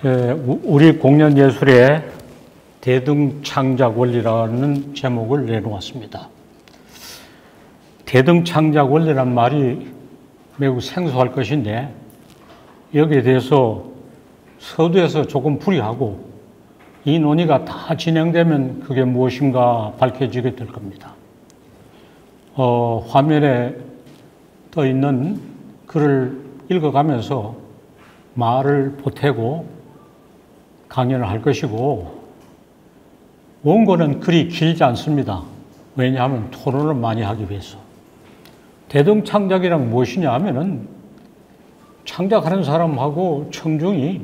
우리 공연예술의 대등창작 원리라는 제목을 내놓았습니다. 대등창작 원리란 말이 매우 생소할 것인데 여기에 대해서 서두에서 조금 풀이하고 이 논의가 다 진행되면 그게 무엇인가 밝혀지게 될 겁니다. 화면에 떠 있는 글을 읽어가면서 말을 보태고 강연을 할 것이고, 원고는 글이 길지 않습니다. 왜냐하면 토론을 많이 하기 위해서. 대등창작이란 무엇이냐 하면은 창작하는 사람하고 청중이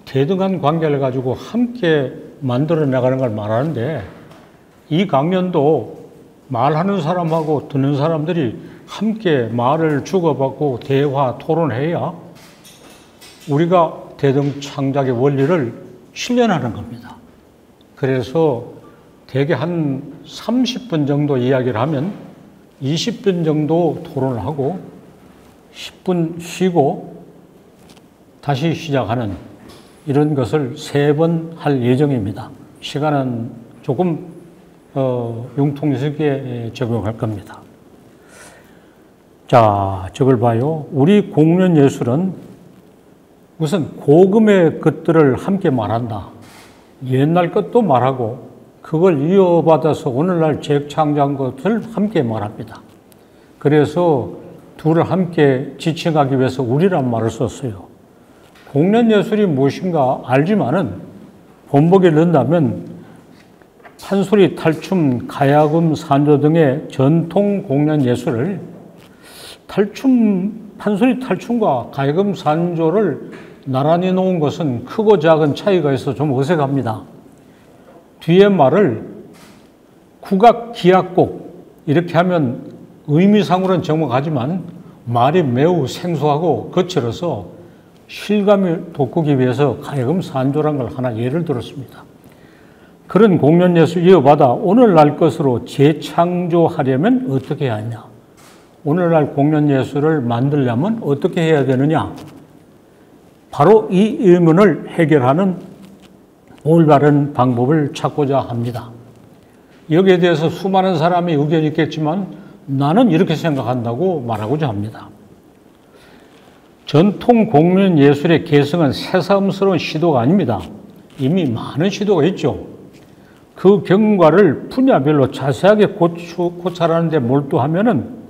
대등한 관계를 가지고 함께 만들어 나가는 걸 말하는데, 이 강연도 말하는 사람하고 듣는 사람들이 함께 말을 주고받고 대화, 토론해야 우리가 대등창작의 원리를 실현하는 겁니다. 그래서 대개 한 30분 정도 이야기를 하면 20분 정도 토론을 하고 10분 쉬고 다시 시작하는 이런 것을 3번 할 예정입니다. 시간은 조금 융통스럽게 적용할 겁니다. 자, 저걸 봐요. 우리 공연예술은 우선 고금의 것들을 함께 말한다. 옛날 것도 말하고 그걸 이어받아서 오늘날 재창작한 것을 함께 말합니다. 그래서 둘을 함께 지칭하기 위해서 우리란 말을 썼어요. 공연예술이 무엇인가 알지만은 본보기를 넣는다면 판소리, 탈춤, 가야금, 산조 등의 전통 공연예술을 판소리, 탈춤과 가야금, 산조를 나란히 놓은 것은 크고 작은 차이가 있어 좀 어색합니다. 뒤에 말을 국악, 기악곡 이렇게 하면 의미상으로는 정확하지만 말이 매우 생소하고 거칠어서 실감을 돋구기 위해서 가야금, 산조란 걸 하나 예를 들었습니다. 그런 공연예술 이어받아 오늘날 것으로 재창조하려면 어떻게 해야 하냐? 오늘날 공연예술을 만들려면 어떻게 해야 되느냐? 바로 이 의문을 해결하는 올바른 방법을 찾고자 합니다. 여기에 대해서 수많은 사람이 의견이 있겠지만 나는 이렇게 생각한다고 말하고자 합니다. 전통 공연예술의 개성은 새삼스러운 시도가 아닙니다. 이미 많은 시도가 있죠. 그 경과를 분야별로 자세하게 고찰하는 데 몰두하면은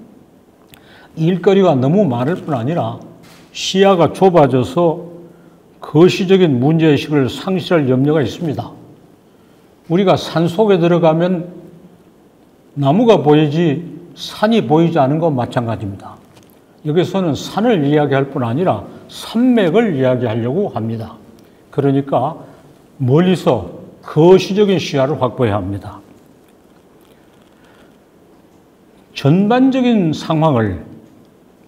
일거리가 너무 많을 뿐 아니라 시야가 좁아져서 거시적인 문제의식을 상실할 염려가 있습니다. 우리가 산속에 들어가면 나무가 보이지 산이 보이지 않은 것 마찬가지입니다. 여기서는 산을 이야기할 뿐 아니라 산맥을 이야기하려고 합니다. 그러니까 멀리서 거시적인 시야를 확보해야 합니다. 전반적인 상황을,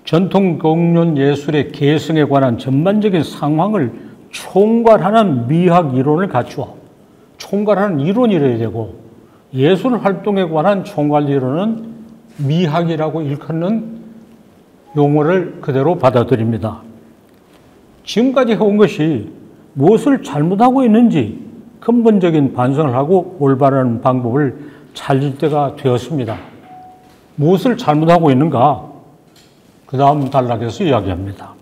전통 공연 예술의 개성에 관한 전반적인 상황을 총괄하는 미학 이론을 갖추어 총괄하는 이론이라야 되고, 예술 활동에 관한 총괄 이론은 미학이라고 일컫는 용어를 그대로 받아들입니다. 지금까지 해온 것이 무엇을 잘못하고 있는지 근본적인 반성을 하고 올바른 방법을 찾을 때가 되었습니다. 무엇을 잘못하고 있는가? 그 다음 단락에서 이야기합니다.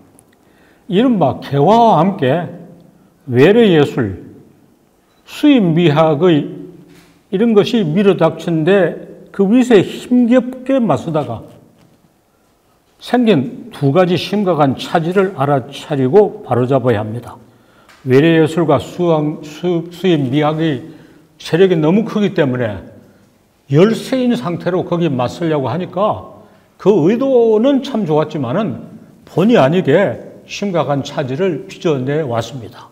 이른바 개화와 함께 외래예술, 수입미학의 이런 것이 밀어닥친데 그 위세에 힘겹게 맞서다가 생긴 2가지 심각한 차질을 알아차리고 바로잡아야 합니다. 외래예술과 수입미학의 세력이 너무 크기 때문에 열세인 상태로 거기 맞서려고 하니까 그 의도는 참 좋았지만은 본의 아니게 심각한 차질을 빚어내 왔습니다.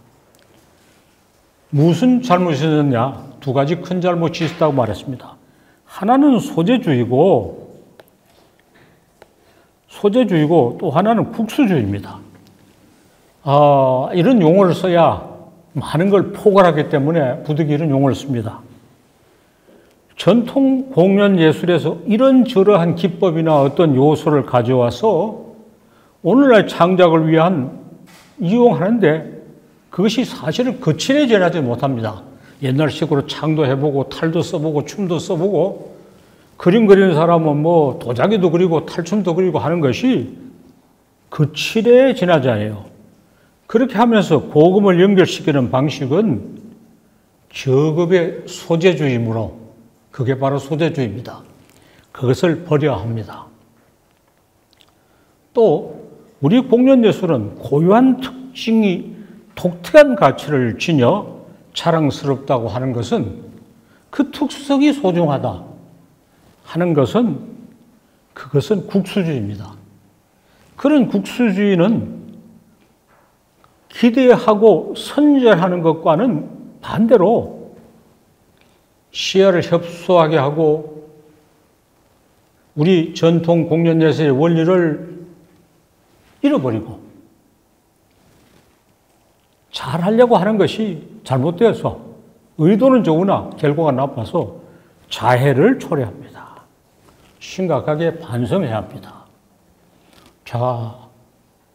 무슨 잘못이 있었냐? 2가지 큰 잘못이 있었다고 말했습니다. 하나는 소재주의고 또 하나는 국수주의입니다. 이런 용어를 써야 많은 걸 포괄하기 때문에 부득이 이런 용어를 씁니다. 전통 공연 예술에서 이런저러한 기법이나 어떤 요소를 가져와서 오늘날 창작을 위한 이용하는데 그것이 사실은 거칠에 지나지 못합니다. 옛날식으로 창도 해보고 탈도 써보고 춤도 써보고 그림 그리는 사람은 뭐 도자기도 그리고 탈춤도 그리고 하는 것이 거칠에 지나지 않아요. 그렇게 하면서 복음을 연결시키는 방식은 저급의 소재주의므로 그게 바로 소재주의입니다. 그것을 버려야 합니다. 또 우리 공연예술은 고유한 특징이 독특한 가치를 지녀 자랑스럽다고 하는 것은 그 특성이 소중하다 하는 것은 그것은 국수주의입니다. 그런 국수주의는 기대하고 선전하는 것과는 반대로 시야를 협소하게 하고 우리 전통 공연예술의 원리를 잃어버리고 잘하려고 하는 것이 잘못되어서 의도는 좋으나 결과가 나빠서 자해를 초래합니다. 심각하게 반성해야 합니다. 자,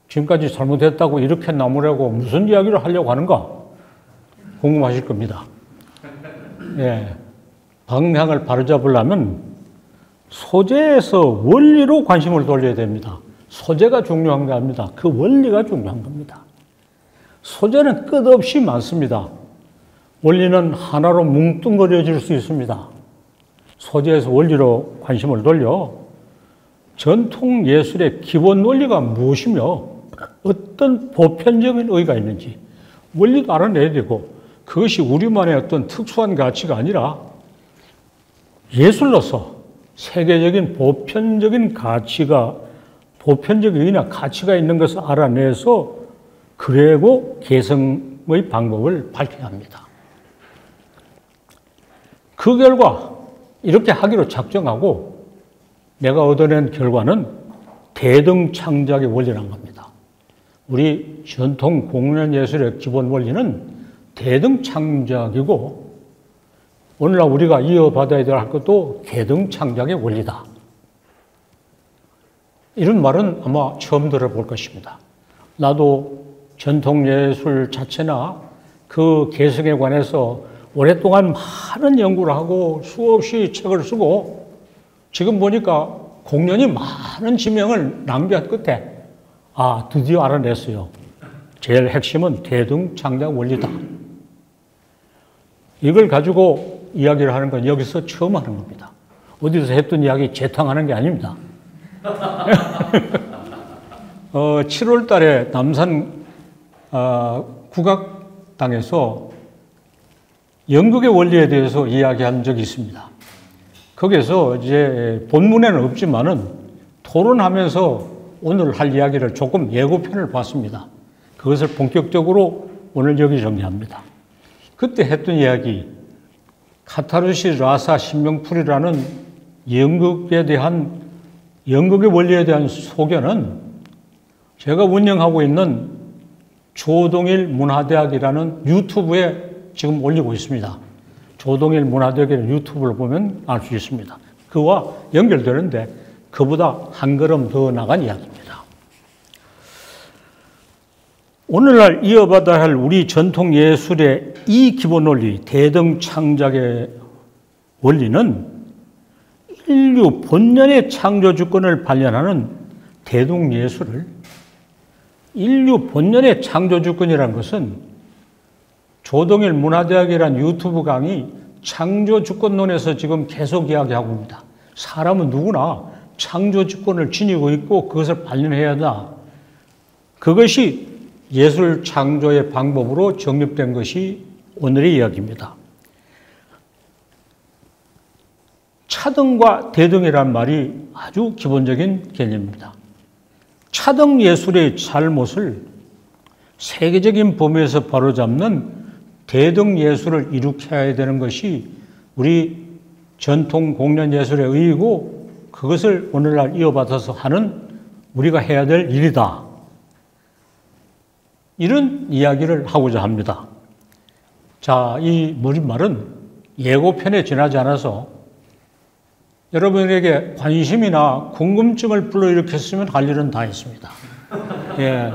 지금까지 잘못했다고 이렇게 나무라고 무슨 이야기를 하려고 하는가 궁금하실 겁니다. 예, 방향을 바로잡으려면 소재에서 원리로 관심을 돌려야 됩니다. 소재가 중요한 게 아닙니다. 그 원리가 중요한 겁니다. 소재는 끝없이 많습니다. 원리는 하나로 뭉뚱그려질 수 있습니다. 소재에서 원리로 관심을 돌려 전통 예술의 기본 원리가 무엇이며 어떤 보편적인 의의가 있는지 원리도 알아내야 되고 그것이 우리만의 어떤 특수한 가치가 아니라 예술로서 세계적인 보편적인 가치가 보편적인 의의나 가치가 있는 것을 알아내서 그리고 개성의 방법을 밝혀야 합니다. 그 결과 이렇게 하기로 작정하고 내가 얻어낸 결과는 대등창작의 원리라는 겁니다. 우리 전통 공연예술의 기본 원리는 대등창작이고 오늘날 우리가 이어받아야 될 것도 대등창작의 원리다. 이런 말은 아마 처음 들어볼 것입니다. 나도 전통예술 자체나 그 개성에 관해서 오랫동안 많은 연구를 하고 수없이 책을 쓰고 지금 보니까 공연이 많은 지명을 낭비한 끝에 드디어 알아냈어요. 제일 핵심은 대등창작 원리다. 이걸 가지고 이야기를 하는 건 여기서 처음 하는 겁니다. 어디서 했던 이야기 재탕하는 게 아닙니다. 7월 달에 남산 국악당에서 연극의 원리에 대해서 이야기한 적이 있습니다. 거기에서 이제 본문에는 없지만은 토론하면서 오늘 할 이야기를 조금 예고편을 봤습니다. 그것을 본격적으로 오늘 여기 정리합니다. 그때 했던 이야기, 카타르시 라사 신명풀이라는 연극의 원리에 대한 소견은 제가 운영하고 있는 조동일 문화대학이라는 유튜브에 지금 올리고 있습니다. 조동일 문화대학이라는 유튜브를 보면 알 수 있습니다. 그와 연결되는데 그보다 한 걸음 더 나간 이야기입니다. 오늘날 이어받아야 할 우리 전통 예술의 이 기본 원리, 대등창작의 원리는 인류 본연의 창조 주권을 발견하는 대등예술을 인류 본연의 창조 주권이라는 것은 조동일 문화대학이라는 유튜브 강의 창조 주권론에서 지금 계속 이야기하고 있습니다. 사람은 누구나 창조 주권을 지니고 있고 그것을 발견해야 한다. 그것이 예술 창조의 방법으로 정립된 것이 오늘의 이야기입니다. 차등과 대등이란 말이 아주 기본적인 개념입니다. 차등 예술의 잘못을 세계적인 범위에서 바로잡는 대등 예술을 일으켜야 되는 것이 우리 전통 공연 예술의 의의고 그것을 오늘날 이어받아서 하는 우리가 해야 될 일이다. 이런 이야기를 하고자 합니다. 자, 이 머릿말은 예고편에 지나지 않아서 여러분에게 관심이나 궁금증을 불러일으켰으면 할 일은 다 했습니다. 예.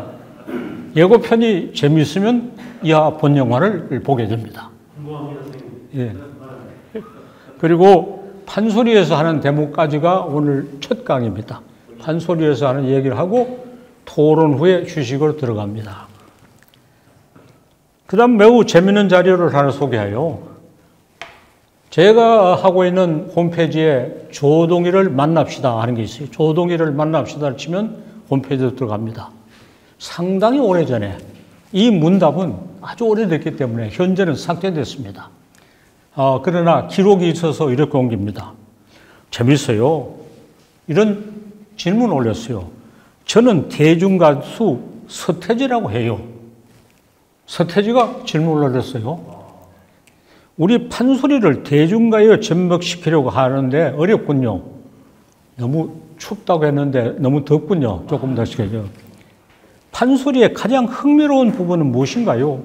예고편이 재미있으면 이하 본 영화를 보게 됩니다. 궁금합니다, 선생님. 예. 그리고 판소리에서 하는 대목까지가 오늘 첫 강의입니다. 판소리에서 하는 얘기를 하고 토론 후에 휴식으로 들어갑니다. 그 다음 매우 재미있는 자료를 하나 소개해요. 제가 하고 있는 홈페이지에 조동희를 만납시다 하는 게 있어요. 조동희를 만납시다를 치면 홈페이지로 들어갑니다. 상당히 오래전에 이 문답은 아주 오래됐기 때문에 현재는 삭제됐습니다. 그러나 기록이 있어서 이렇게 옮깁니다. 재밌어요. 이런 질문을 올렸어요. 저는 대중가수 서태지라고 해요. 서태지가 질문을 올렸어요. 우리 판소리를 대중가요에 접목시키려고 하는데 어렵군요. 너무 춥다고 했는데 너무 덥군요. 조금 더 시켜줘. 판소리의 가장 흥미로운 부분은 무엇인가요?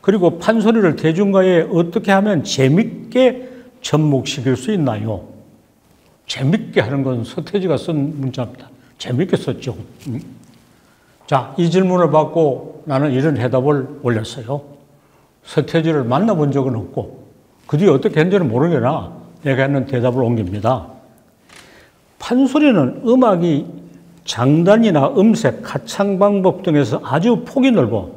그리고 판소리를 대중가요에 어떻게 하면 재밌게 접목시킬 수 있나요? 재밌게 하는 건 서태지가 쓴 문자입니다. 재밌게 썼죠. 자, 이 질문을 받고 나는 이런 해답을 올렸어요. 서태지를 만나본 적은 없고 그 뒤에 어떻게 했는지는 모르겠으나 내가 했는 대답을 옮깁니다. 판소리는 음악이 장단이나 음색, 가창 방법 등에서 아주 폭이 넓어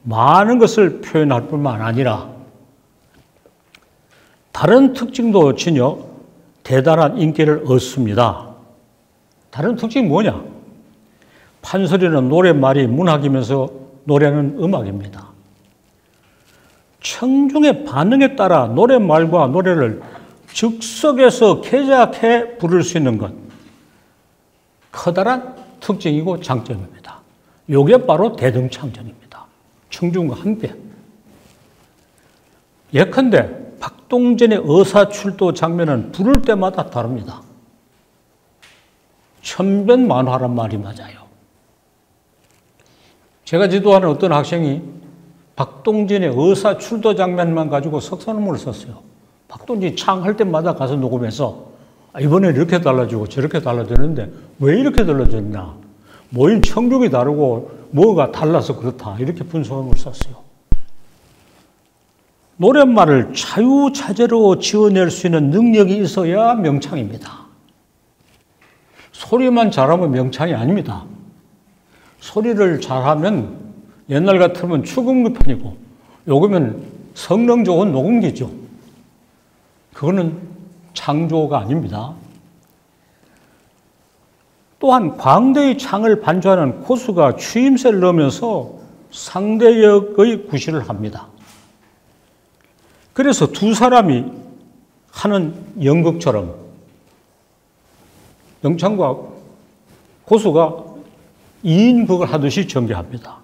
많은 것을 표현할 뿐만 아니라 다른 특징도 지녀 대단한 인기를 얻습니다. 다른 특징이 뭐냐? 판소리는 노랫말이 문학이면서 노래는 음악입니다. 청중의 반응에 따라 노랫말과 노래를 즉석에서 개작해 부를 수 있는 것. 커다란 특징이고 장점입니다. 이게 바로 대등창전입니다. 청중과 함께. 예컨대 박동진의 의사출도 장면은 부를 때마다 다릅니다. 천변만화란 말이 맞아요. 제가 지도하는 어떤 학생이 박동진의 의사출도 장면만 가지고 석사논문을 썼어요. 박동진이 창 할 때마다 가서 녹음해서 이번에 이렇게 달라지고 저렇게 달라졌는데 왜 이렇게 달라졌나? 모인 청중이 다르고 뭐가 달라서 그렇다. 이렇게 분석을 썼어요. 노랫말을 자유자재로 지어낼 수 있는 능력이 있어야 명창입니다. 소리만 잘하면 명창이 아닙니다. 소리를 잘하면 옛날 같으면 축음기판이고 요거면 성능 좋은 녹음기죠. 그거는 창조가 아닙니다. 또한 광대의 창을 반주하는 고수가 추임새를 넣으면서 상대역의 구실을 합니다. 그래서 두 사람이 하는 연극처럼 영창과 고수가 2인극을 하듯이 전개합니다.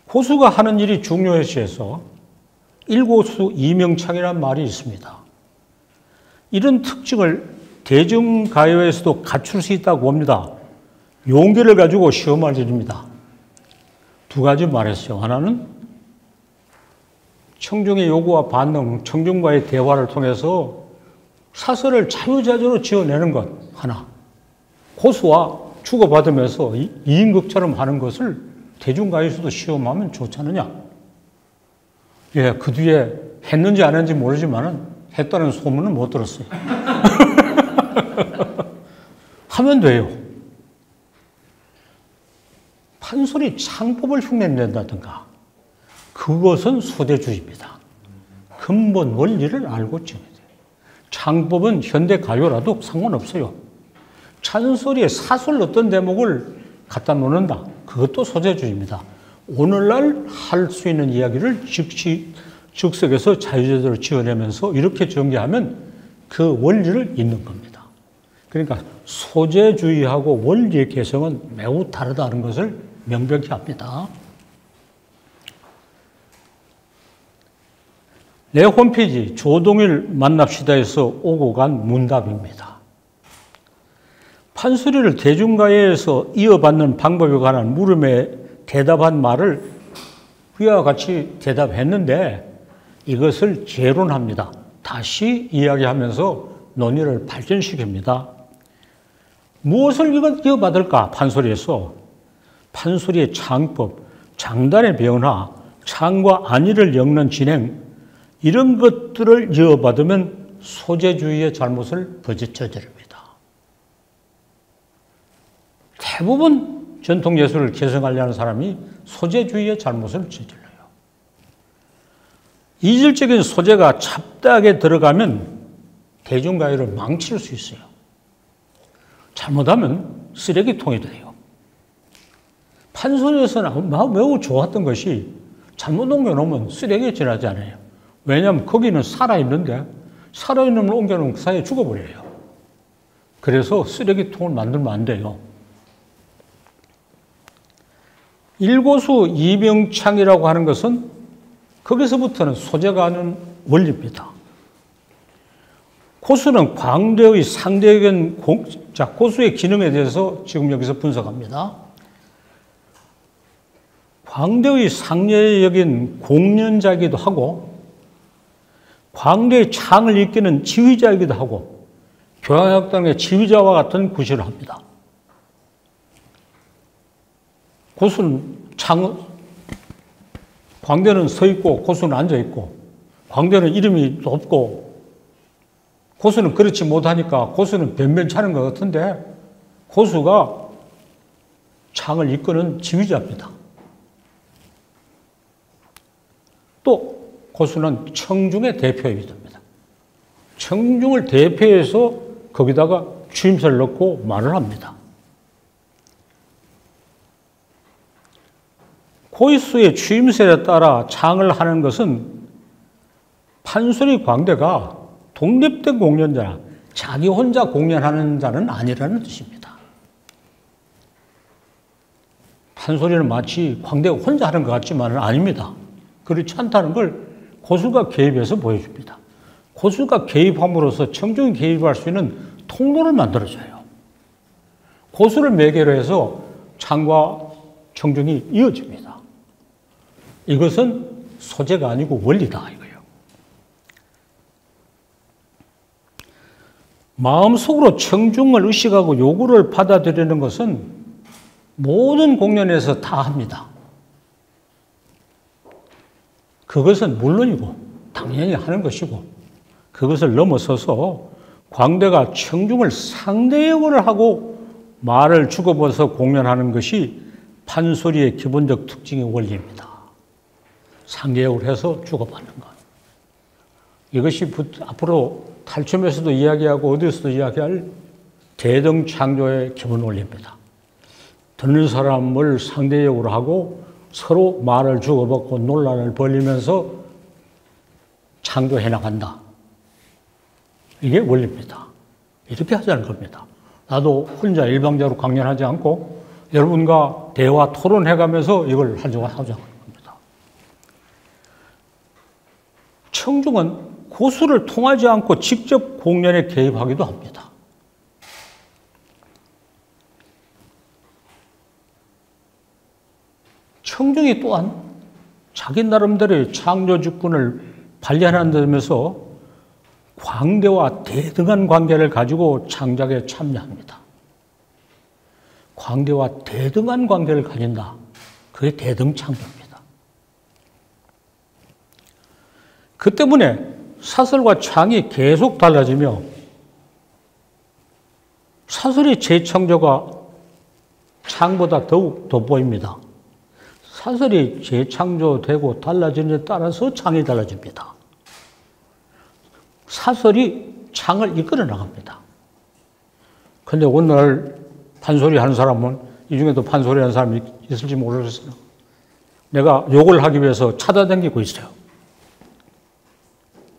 고수가 하는 일이 중요해서 일고수 이명창이라는 말이 있습니다. 이런 특징을 대중가요에서도 갖출 수 있다고 봅니다. 용기를 가지고 시험을 드립니다. 두 가지 말했어요. 하나는 청중의 요구와 반응, 청중과의 대화를 통해서 사설을 자유자재로 지어내는 것 하나. 고수와 주고받으면서 2인극처럼 하는 것을 대중가요에서도 시험하면 좋지 않느냐. 예, 그 뒤에 했는지 안 했는지 모르지만 했다는 소문은 못 들었어요. 하면 돼요. 판소리 창법을 흉내낸다든가 그것은 소재주의입니다. 근본 원리를 알고 지어야 돼요. 창법은 현대 가요라도 상관없어요. 찬소리에 사설 어떤 대목을 갖다 놓는다. 그것도 소재주의입니다. 오늘날 할 수 있는 이야기를 즉석에서 자유자재로 지어내면서 이렇게 전개하면 그 원리를 잇는 겁니다. 그러니까 소재주의하고 원리의 개성은 매우 다르다는 것을 명백히 합니다. 내 홈페이지 조동일 만납시다에서 오고 간 문답입니다. 판소리를 대중가요에서 이어받는 방법에 관한 물음에 대답한 말을 위와 같이 대답했는데 이것을 재론합니다. 다시 이야기하면서 논의를 발전시킵니다. 무엇을 이어받을까? 판소리에서 판소리의 창법, 장단의 변화, 창과 안위를 엮는 진행, 이런 것들을 이어받으면 소재주의의 잘못을 저지릅니다. 대부분 전통예술을 개성하려는 사람이 소재주의의 잘못을 저질러요. 이질적인 소재가 잡다하게 들어가면 대중가요를 망칠 수 있어요. 잘못하면 쓰레기통이 돼요. 판소리에서는 매우 좋았던 것이 잘못 옮겨놓으면 쓰레기에 지나지 않아요. 왜냐하면 거기는 살아있는데 살아있는 걸 옮겨놓으면 그 사이에 죽어버려요. 그래서 쓰레기통을 만들면 안 돼요. 일고수 이명창이라고 하는 것은 거기서부터는 소재가 아닌 원리입니다. 고수는 광대의 상대적인 고수의 기능에 대해서 지금 여기서 분석합니다. 광대의 상례적인 공연자이기도 하고 광대의 창을 이끄는 지휘자이기도 하고 교향악단의 지휘자와 같은 구실을 합니다. 고수는 광대는 서 있고 고수는 앉아 있고 광대는 이름이 높고 고수는 그렇지 못하니까 고수는 변변찮은 것 같은데 고수가 창을 이끄는 지휘자입니다. 또 고수는 청중의 대표이기도 합니다. 청중을 대표해서 거기다가 추임새를 넣고 말을 합니다. 고수의 추임새에 따라 창을 하는 것은 판소리 광대가 독립된 공연자나 자기 혼자 공연하는 자는 아니라는 뜻입니다. 판소리는 마치 광대가 혼자 하는 것 같지만은 아닙니다. 그렇지 않다는 걸 고수가 개입해서 보여줍니다. 고수가 개입함으로써 청중이 개입할 수 있는 통로를 만들어줘요. 고수를 매개로 해서 창과 청중이 이어집니다. 이것은 소재가 아니고 원리다 이거예요. 마음속으로 청중을 의식하고 요구를 받아들이는 것은 모든 공연에서 다 합니다. 그것은 물론이고 당연히 하는 것이고 그것을 넘어서서 광대가 청중을 상대역을 하고 말을 주고받아서 공연하는 것이 판소리의 기본적 특징의 원리입니다. 상대역을 해서 주고받는 것. 이것이 앞으로 탈춤에서도 이야기하고 어디서도 이야기할 대등창조의 기본 원리입니다. 듣는 사람을 상대역으로 하고 서로 말을 주고받고 논란을 벌리면서 창조해 나간다. 이게 원리입니다. 이렇게 하자는 겁니다. 나도 혼자 일방적으로 강연하지 않고 여러분과 대화 토론해가면서 이걸 하자는 겁니다. 청중은 고수를 통하지 않고 직접 공연에 개입하기도 합니다. 청중이 또한 자기 나름대로의 창조주권을 발견한다면서 광대와 대등한 관계를 가지고 창작에 참여합니다. 광대와 대등한 관계를 가진다. 그게 대등창조입니다. 그 때문에 사설과 창이 계속 달라지며 사설의 재창조가 창보다 더욱 돋보입니다. 사설이 재창조되고 달라지는 데 따라서 창이 달라집니다. 사설이 창을 이끌어 나갑니다. 그런데 오늘 판소리 하는 사람은 이 중에도 판소리 하는 사람이 있을지 모르겠어요. 내가 욕을 하기 위해서 찾아다니고 있어요.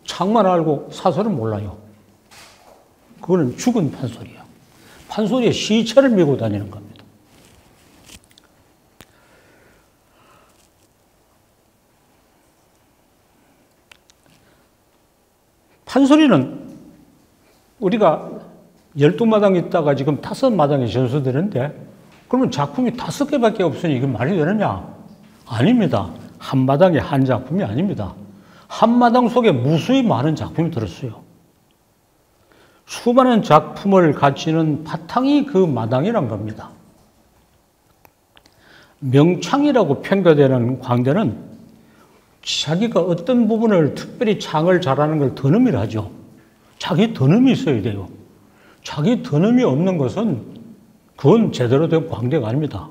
창만 알고 사설은 몰라요. 그거는 죽은 판소리예요. 판소리에 시체를 메고 다니는 겁니다. 판소리는 우리가 12마당 있다가 지금 5마당이 전수되는데 그러면 작품이 5개밖에 없으니 이게 말이 되느냐? 아닙니다. 한 마당에 한 작품이 아닙니다. 한 마당 속에 무수히 많은 작품이 들었어요. 수많은 작품을 갖추는 바탕이 그 마당이란 겁니다. 명창이라고 평가되는 광대는 자기가 어떤 부분을 특별히 장을 잘하는 걸 더듬이라 하죠. 자기 더듬이 있어야 돼요. 자기 더듬이 없는 것은 그건 제대로 된 광대가 아닙니다.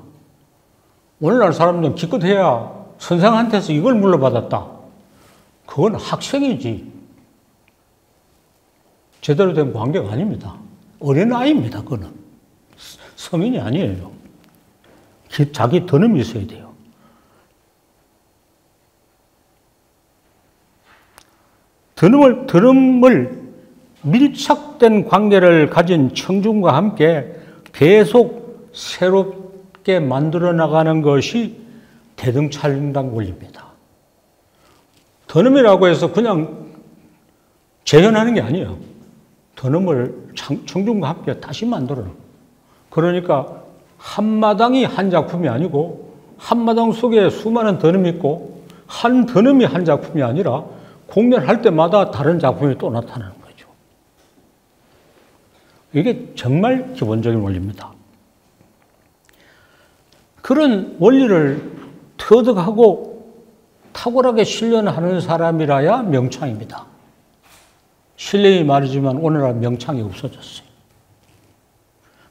오늘날 사람들은 기껏해야 선생한테서 이걸 물려받았다. 그건 학생이지. 제대로 된 관계가 아닙니다. 어린아이입니다, 그거는. 성인이 아니에요. 자기 더듬이 있어야 돼요. 더듬을 밀착된 관계를 가진 청중과 함께 계속 새롭게 만들어 나가는 것이 대등찰림당 원리입니다. 더듬이라고 해서 그냥 재현하는 게 아니에요. 더듬을 청중과 함께 다시 만들어요. 그러니까 한마당이 한 작품이 아니고 한마당 속에 수많은 더듬이 있고 한 더듬이 한 작품이 아니라 공연할 때마다 다른 작품이 또 나타나는 거죠. 이게 정말 기본적인 원리입니다. 그런 원리를 터득하고 탁월하게 실현하는 사람이라야 명창입니다. 실례히 말이지만 오늘날 명창이 없어졌어요.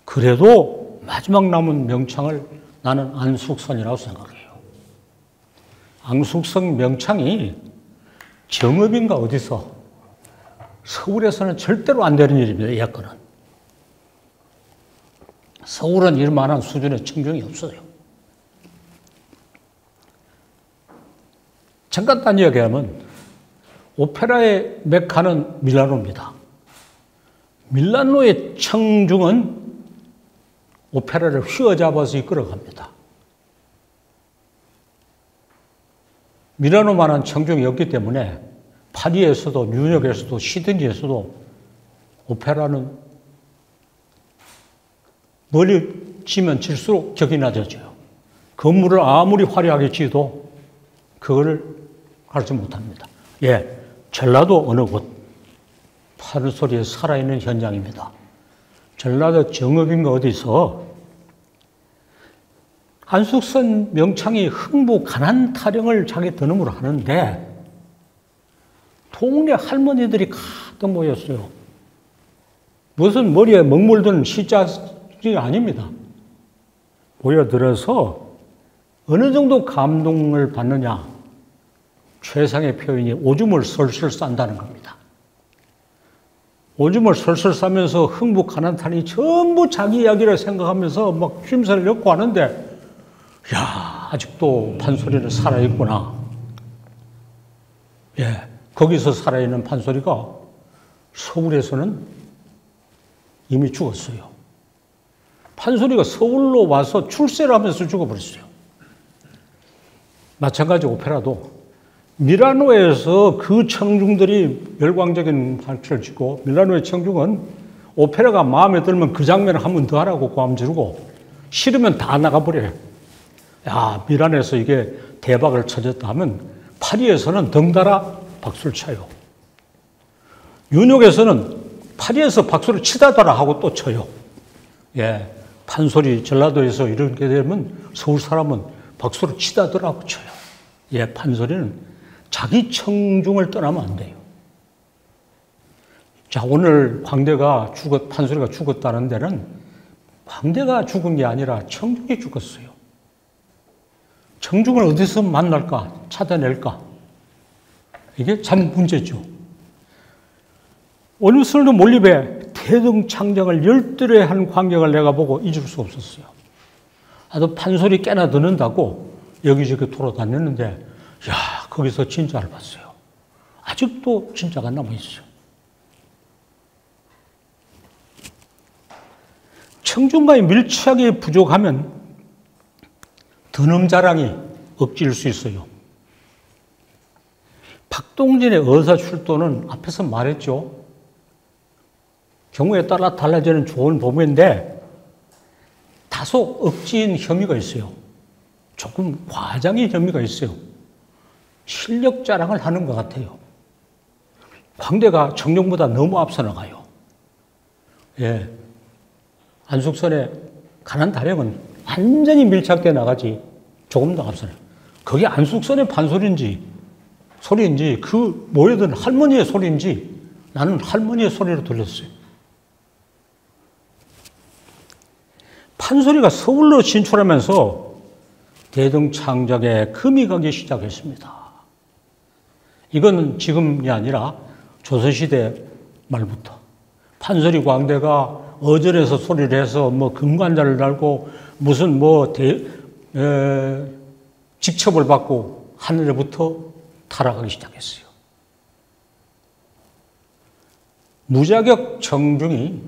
그래도 마지막 남은 명창을 나는 안숙선이라고 생각해요. 안숙선 명창이 정읍인가 어디서 서울에서는 절대로 안 되는 일입니다. 예컨은 서울은 이만한 수준의 청중이 없어요. 잠깐 딴 이야기하면 오페라의 메카는 밀라노입니다. 밀라노의 청중은 오페라를 휘어잡아서 이끌어갑니다. 밀라노만한 청중이 없기 때문에 파리에서도 뉴욕에서도 시드니에서도 오페라는 멀리 지면 질수록 격이 낮아져요. 건물을 아무리 화려하게 지어도 그거를 하지 못합니다. 예, 전라도 어느 곳 판소리에 살아있는 현장입니다. 전라도 정읍인가 어디서 안숙선 명창이 흥부 가난 타령을 자기 더듬으로 하는데 동네 할머니들이 가득 모였어요. 무슨 머리에 먹물든 시작이 아닙니다. 모여들어서 어느 정도 감동을 받느냐, 최상의 표현이 오줌을 솔솔 싼다는 겁니다. 오줌을 솔솔 싸면서 흥부 가난탄이 전부 자기 이야기를 생각하면서 막 쉼새를 엮고 하는데, 야, 아직도 판소리는 살아있구나. 예, 거기서 살아있는 판소리가 서울에서는 이미 죽었어요. 판소리가 서울로 와서 출세를 하면서 죽어버렸어요. 마찬가지 오페라도 밀라노에서 그 청중들이 열광적인 발표를 짓고, 밀라노의 청중은 오페라가 마음에 들면 그 장면을 한 번 더 하라고 고함 지르고, 싫으면 다 나가버려요. 야, 밀라노에서 이게 대박을 쳐졌다 하면 파리에서는 덩달아 박수를 쳐요. 뉴욕에서는 파리에서 박수를 치다더라 하고 또 쳐요. 예, 판소리 전라도에서 이렇게 되면 서울 사람은 박수를 치다더라 하고 쳐요. 예, 판소리는 자기 청중을 떠나면 안 돼요. 자, 오늘 판소리가 죽었다는 데는 광대가 죽은 게 아니라 청중이 죽었어요. 청중을 어디서 만날까? 찾아낼까? 이게 참 문제죠. 오늘술도 몰입에 대등창정을 12회 한 광경을 내가 보고 잊을 수 없었어요. 나도 판소리 꽤나 듣는다고 여기저기 돌아다녔는데, 야, 거기서 진짜를 봤어요. 아직도 진짜가 남아있어요. 청중과의 밀착이 부족하면 드럼 자랑이 억지일 수 있어요. 박동진의 의사출도는 앞에서 말했죠. 경우에 따라 달라지는 좋은 법인데 다소 억지인 혐의가 있어요. 조금 과장의 혐의가 있어요. 실력 자랑을 하는 것 같아요. 광대가 청중보다 너무 앞서 나가요. 예, 안숙선의 가난 타령은 완전히 밀착돼 나가지 조금 더 앞서요. 그게 안숙선의 소리인지 그 모여든 할머니의 소리인지 나는 할머니의 소리로 들렸어요. 판소리가 서울로 진출하면서 대등창작에 금이 가기 시작했습니다. 이건 지금이 아니라 조선시대 말부터 판소리 광대가 어절에서 소리를 해서 뭐 금관자를 달고 무슨 직첩을 받고 하늘에부터 타락하기 시작했어요. 무자격 청중이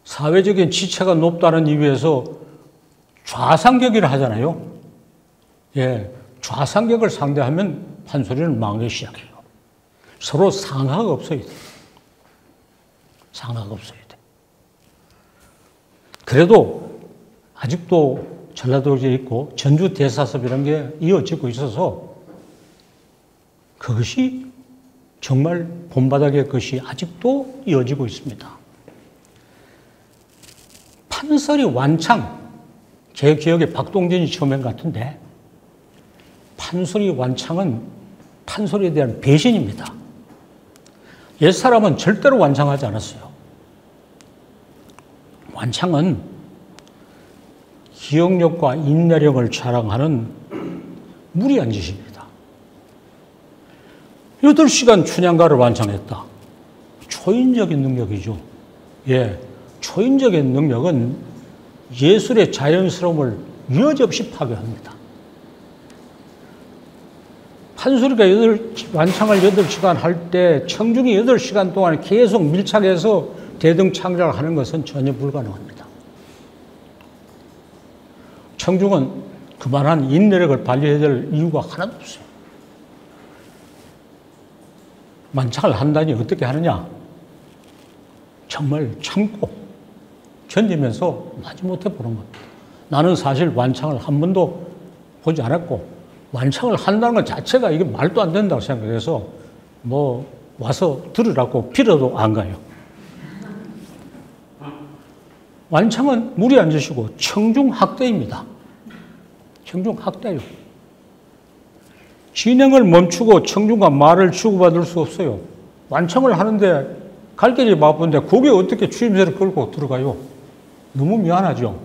사회적인 지체가 높다는 이유에서 좌상격이라 하잖아요. 예, 좌상격을 상대하면 판소리는 망하기 시작해요. 서로 상하가 없어야 돼. 상하가 없어야 돼. 그래도 아직도 전라도에 있고 전주 대사섭 이런 게 이어지고 있어서 그것이 정말 본바닥의 것이 아직도 이어지고 있습니다. 판소리 완창, 제 기억에 박동진이 처음인 것 같은데 판소리 완창은 판소리에 대한 배신입니다. 옛사람은 절대로 완창하지 않았어요. 완창은 기억력과 인내력을 자랑하는 무리한 짓입니다. 8시간 춘향가를 완창했다. 초인적인 능력이죠. 예, 초인적인 능력은 예술의 자연스러움을 여지없이 파괴합니다. 판소리가 완창을 8시간 할 때 청중이 8시간 동안 계속 밀착해서 대등창작을 하는 것은 전혀 불가능합니다. 청중은 그만한 인내력을 발휘해야 될 이유가 하나도 없어요. 완창을 한다니 어떻게 하느냐? 정말 참고 견디면서 마지못해 보는 겁니다. 나는 사실 완창을 한 번도 보지 않았고 완창을 한다는 것 자체가 이게 말도 안 된다고 생각해서 와서 들으라고 빌어도 안 가요. 완창은 무리 안 짓이고 청중학대입니다. 청중학대요. 진행을 멈추고 청중과 말을 주고받을 수 없어요. 완창을 하는데 갈 길이 바쁜데 거기에 어떻게 추임새를 끌고 들어가요? 너무 미안하죠.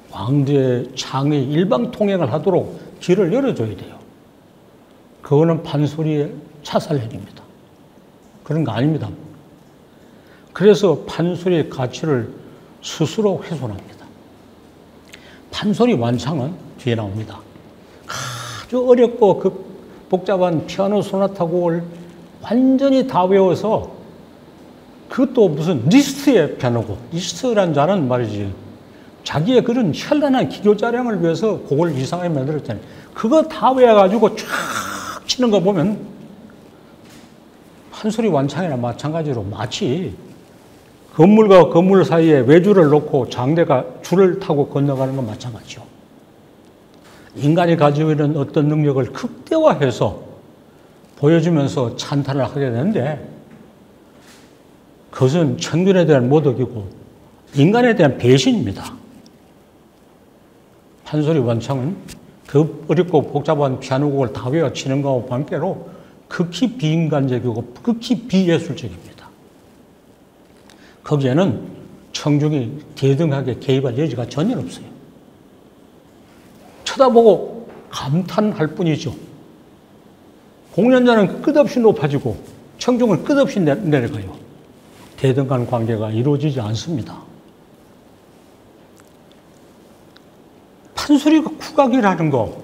광대 창이 일방통행을 하도록 길을 열어줘야 돼요. 그거는 판소리의 차살력입니다. 그런 거 아닙니다. 그래서 판소리의 가치를 스스로 훼손합니다. 판소리 완창은 뒤에 나옵니다. 아주 어렵고 복잡한 피아노 소나타 곡을 완전히 다 외워서 그것도 무슨 리스트의 피아노곡, 리스트란 자는 말이지 자기의 그런 현란한 기교자량을 위해서 곡을 이상하게 만들었잖아요. 그거 다 외워가지고 쫙 치는 거 보면 판소리 완창이나 마찬가지로 마치 건물과 건물 사이에 외줄을 놓고 장대가 줄을 타고 건너가는 건 마찬가지죠. 인간이 가지고 있는 어떤 능력을 극대화해서 보여주면서 찬탄을 하게 되는데 그것은 천군에 대한 모독이고 인간에 대한 배신입니다. 판소리 완창은 그 어렵고 복잡한 피아노곡을 다 외워치는 것과 반대로 극히 비인간적이고 극히 비예술적입니다. 거기에는 청중이 대등하게 개입할 여지가 전혀 없어요. 쳐다보고 감탄할 뿐이죠. 공연자는 끝없이 높아지고 청중은 끝없이 내려가요. 대등한 관계가 이루어지지 않습니다. 판소리가 국악이라는 거,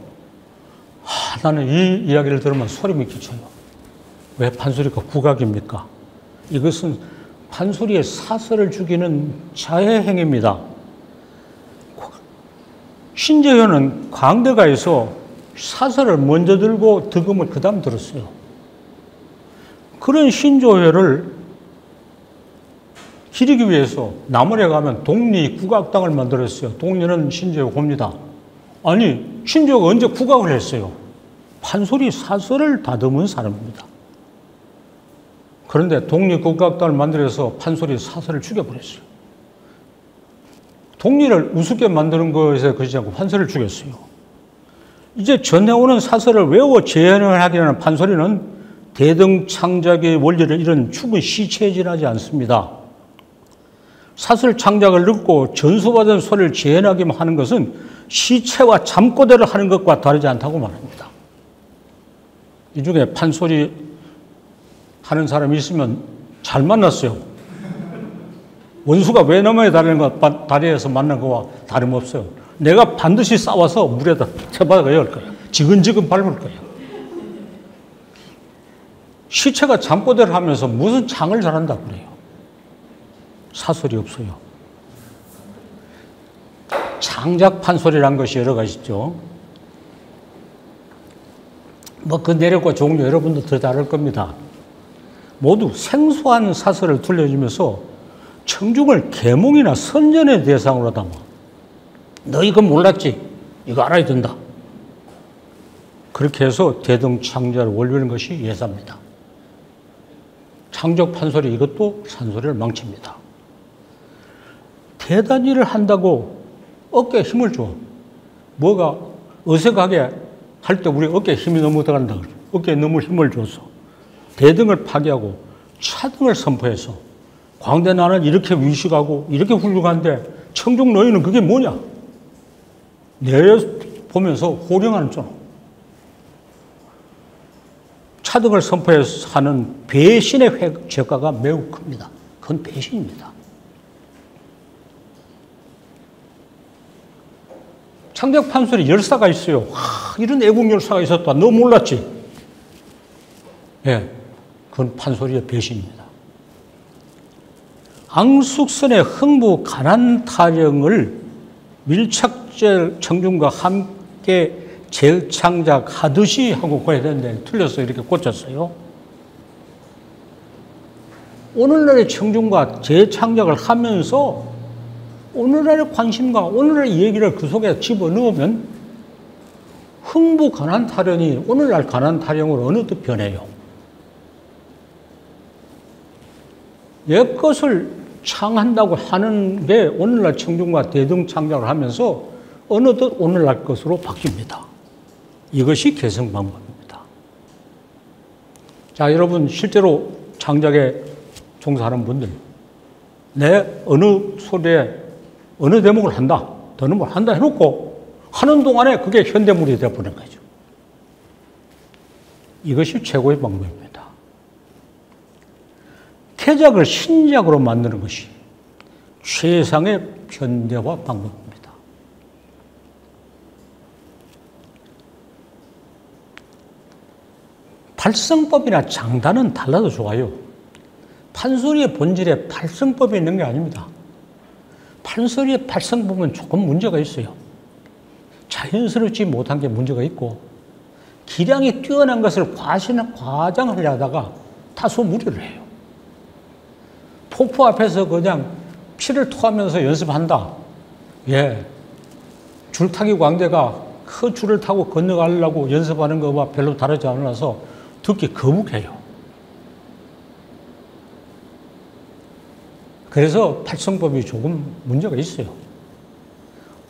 나는 이 이야기를 들으면 소름이 끼쳐요. 왜 판소리가 국악입니까? 이것은 판소리의 사설을 죽이는 자해행위입니다. 신재현은 광대가에서 사설을 먼저 들고 득음을 그 다음 들었어요. 그런 신조회를 기리기 위해서 남원에 가면 독리국악당을 만들었어요. 독리는 신재호 곱니다. 아니, 신재호가 언제 국악을 했어요? 판소리 사설을 다듬은 사람입니다. 그런데 독립국악당을 만들어서 판소리 사설을 죽여버렸어요. 독리를 우습게 만드는 것에 그러지 않고 판소리를 죽였어요. 이제 전해오는 사설을 외워 재현을 하기에는 판소리는 대등창작의 원리를 이런 충분히 시체질하지 않습니다. 사설 창작을 넣고 전수받은 소리를 재현하기만 하는 것은 시체와 잠꼬대를 하는 것과 다르지 않다고 말합니다. 이 중에 판소리 하는 사람이 있으면 잘 만났어요. 원수가 왜 넘어야 다리에서 만난 거와 다름없어요. 내가 반드시 싸워서 물에다 쳐박아 열 거야. 지근지근 밟을 거야. 시체가 잠꼬대를 하면서 무슨 창을 잘한다 그래요. 사설이 없어요. 창작 판소리란 것이 여러 가지 있죠. 뭐 그 내력과 종류 여러분도 더 다를 겁니다. 모두 생소한 사설을 들려주면서 청중을 계몽이나 선전의 대상으로 담아. 너 이거 몰랐지? 이거 알아야 된다. 그렇게 해서 대등창작을 올리는 것이 예사입니다. 창작 판소리 이것도 산소리를 망칩니다. 대단일을 한다고 어깨에 힘을 줘. 뭐가 어색하게 할 때 우리 어깨에 힘이 너무 들어간다. 어깨에 너무 힘을 줘서 대등을 파괴하고 차등을 선포해서 광대 나는 이렇게 위식하고 이렇게 훌륭한데 청중 너희는 그게 뭐냐? 내려 보면서 호령하는 쪽. 차등을 선포해서 하는 배신의 죄가가 매우 큽니다. 그건 배신입니다. 창작 판소리 열사가 있어요. 이런 애국 열사가 있었다. 너 몰랐지? 예, 그건 판소리의 배신입니다. 앙숙선의 흥부 가난 타령을 밀착제 청중과 함께 재창작하듯이 하고 가야 되는데 틀려서 이렇게 꽂혔어요. 오늘날의 청중과 재창작을 하면서 오늘날의 관심과 오늘날의 얘기를 그 속에 집어넣으면 흥부 가난 타령이 오늘날 가난 타령으로 어느덧 변해요. 옛 것을 창한다고 하는 게 오늘날 청중과 대등창작을 하면서 어느덧 오늘날 것으로 바뀝니다. 이것이 개성 방법입니다. 자, 여러분 실제로 창작에 종사하는 분들, 내 어느 소리에 어느 대목을 한다, 더는 뭘 한다 해놓고 하는 동안에 그게 현대물이 되어버린 거죠. 이것이 최고의 방법입니다. 개작을 신작으로 만드는 것이 최상의 현대화 방법입니다. 발성법이나 장단은 달라도 좋아요. 판소리의 본질에 발성법이 있는 게 아닙니다. 판소리의 발성법은 조금 문제가 있어요. 자연스럽지 못한 게 문제가 있고 기량이 뛰어난 것을 과장을 하다가 다소 무리를 해요. 폭포 앞에서 그냥 피를 토하면서 연습한다. 예, 줄타기 광대가 그 줄을 타고 건너가려고 연습하는 것과 별로 다르지 않아서 듣기 거북해요. 그래서 발성법이 조금 문제가 있어요.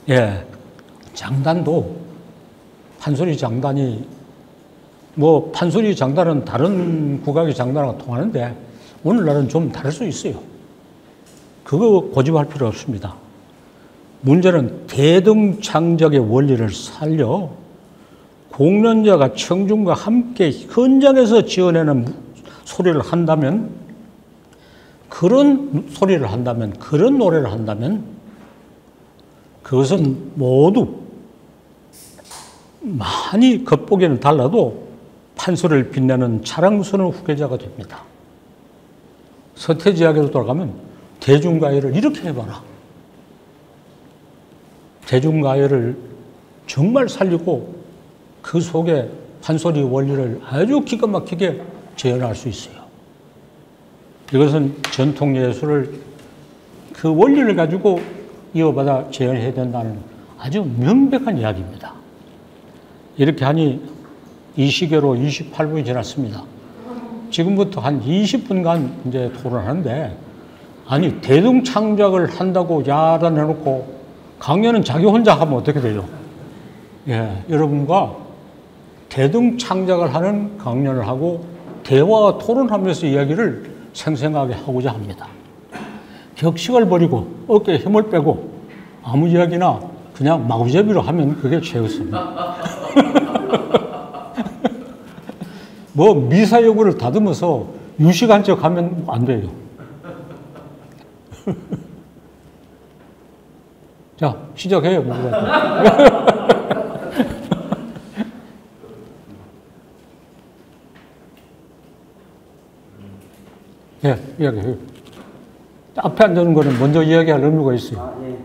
예, 장단도 판소리 장단이 뭐 판소리 장단은 다른 국악의 장단하고 통하는데 오늘날은 좀 다를 수 있어요. 그거 고집할 필요 없습니다. 문제는 대등창작의 원리를 살려 공연자가 청중과 함께 현장에서 지어내는 소리를 한다면, 그런 소리를 한다면, 그런 노래를 한다면 그것은 모두 많이 겉보기에는 달라도 판소리를 빛내는 자랑스러운 후계자가 됩니다. 서태지 이야기로 돌아가면 대중가요를 이렇게 해봐라. 대중가요를 정말 살리고 그 속에 판소리 원리를 아주 기가 막히게 재현할 수 있어요. 이것은 전통예술을 그 원리를 가지고 이어받아 재현해야 된다는 아주 명백한 이야기입니다. 이렇게 하니 이 시계로 28분이 지났습니다. 지금부터 한 20분간 이제 토론하는데, 아니, 대등창작을 한다고 야단해놓고 강연은 자기 혼자 하면 어떻게 돼요? 예, 여러분과 대등창작을 하는 강연을 하고 대화와 토론하면서 이야기를 생생하게 하고자 합니다. 격식을 버리고 어깨에 힘을 빼고 아무 이야기나 그냥 마구잡이로 하면 그게 최고입니다. 뭐 미사여구를 다듬어서 유식한 척 하면 안 돼요. 자, 시작해요. 예, 이야기해요. 앞에 앉는 거는 먼저 이야기할 의무가 있어요. 아, 예.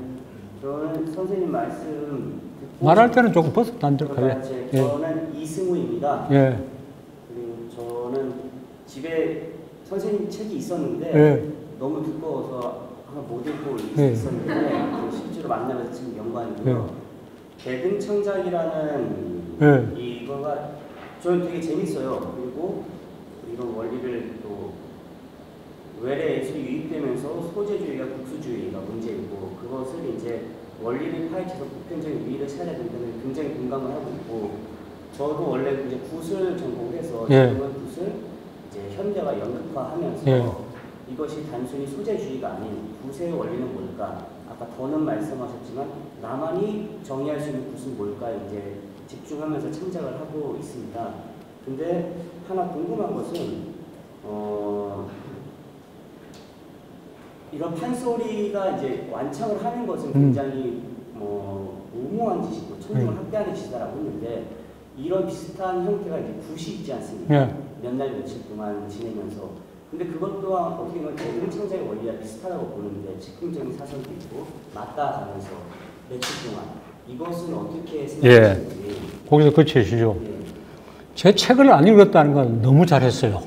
저는 선생님 말씀 듣고 말할 때는 조금 버섯 앉을까요? 예. 저는 이승우입니다. 예. 그리고 저는 집에 선생님 책이 있었는데 예. 너무 두꺼워서 하나 못 읽고 예. 있었는데 실제로 만나면서 지금 영광이고요. 대등창작이라는 예. 이거가 저는 되게 재밌어요. 그리고 이런 원리를 또 외래 예술이 유입되면서 소재주의가 국수주의가 문제이고 그것을 이제 원리를 파헤쳐서 보편적인 의의를 찾아야 된다는 굉장히 공감을 하고 있고 저도 원래 이제 굿을 전공해서 예. 지금은 굿을 이제 현대화 연극화하면서 예. 이것이 단순히 소재주의가 아닌 굿의 원리는 뭘까? 아까 더는 말씀하셨지만 나만이 정의할 수 있는 굿은 뭘까? 이제 집중하면서 창작을 하고 있습니다. 근데 하나 궁금한 것은 이런 판소리가 이제 완창을 하는 것은 굉장히 뭐 무모한 짓이고 청중을 학대하는 짓이다라고 했는데 이런 비슷한 형태가 이제 굿이 있지 않습니까? 예. 몇 날 며칠 동안 지내면서 근데 그것 또한 어떻게 보면 대등창작의 원리와 비슷하다고 보는데 즉흥적인 사설도 있고 맞닿아가면서 며칠 동안 이것은 어떻게 생각하시는지 예. 거기서 그치시죠. 예. 제 책을 안 읽었다는 건 너무 잘했어요.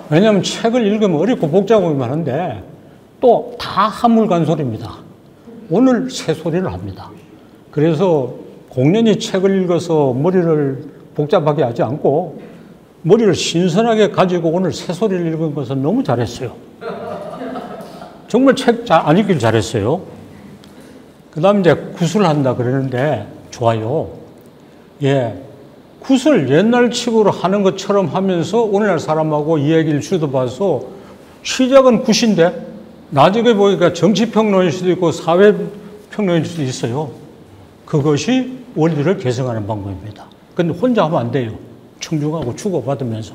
왜냐하면 책을 읽으면 어렵고 복잡하기만 한데 또 다 한물간소리입니다. 오늘 새소리를 합니다. 그래서 공연히 책을 읽어서 머리를 복잡하게 하지 않고 머리를 신선하게 가지고 오늘 새소리를 읽은 것은 너무 잘했어요. 정말 책 안 읽길 잘했어요. 그 다음 이제 굿을 한다 그러는데 좋아요. 예. 굿을 옛날 식으로 하는 것처럼 하면서 오늘날 사람하고 이야기를 주고받아서 시작은 굿인데 나중에 보니까 정치평론일 수도 있고 사회평론일 수도 있어요. 그것이 원리를 개성하는 방법입니다. 근데 혼자 하면 안 돼요. 청중하고 주고받으면서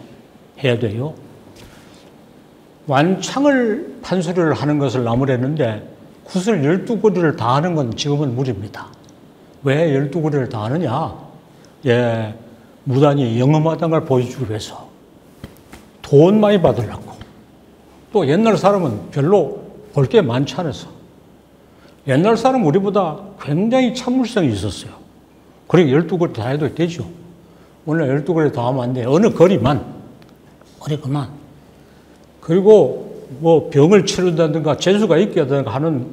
해야 돼요. 완창을 판소리를 하는 것을 나무랬는데 굿을 12고리를 다 하는 건 지금은 무리입니다. 왜 12고리를 다 하느냐? 예. 무단히 영험하다는 걸 보여주기 위해서 돈 많이 받으려고 또 옛날 사람은 별로 볼 게 많지 않아서 옛날 사람 우리보다 굉장히 참을성이 있었어요. 그리고 12거리 다 해도 되죠. 오늘 12거리 다 하면 안 돼. 어느 거리만 그리고 뭐 병을 치른다든가 재수가 있게 하든가 하는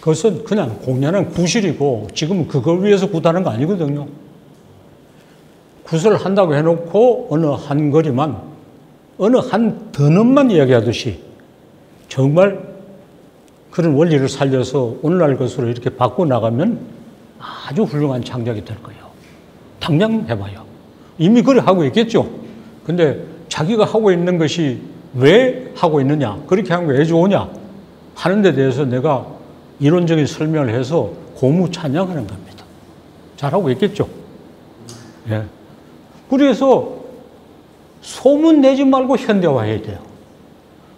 것은 그냥 공연한 구실이고 지금은 그걸 위해서 굿하는 거 아니거든요. 굿을 한다고 해놓고 어느 한 거리만, 어느 한 더넘만 이야기하듯이 정말 그런 원리를 살려서 오늘날 것으로 이렇게 바꿔나가면 아주 훌륭한 창작이 될 거예요. 당장 해봐요. 이미 그래 하고 있겠죠. 근데 자기가 하고 있는 것이 왜 하고 있느냐, 그렇게 하는 게 왜 좋으냐 하는 데 대해서 내가 이론적인 설명을 해서 고무 찬양하는 겁니다. 잘하고 있겠죠. 예. 그래서 소문 내지 말고 현대화해야 돼요.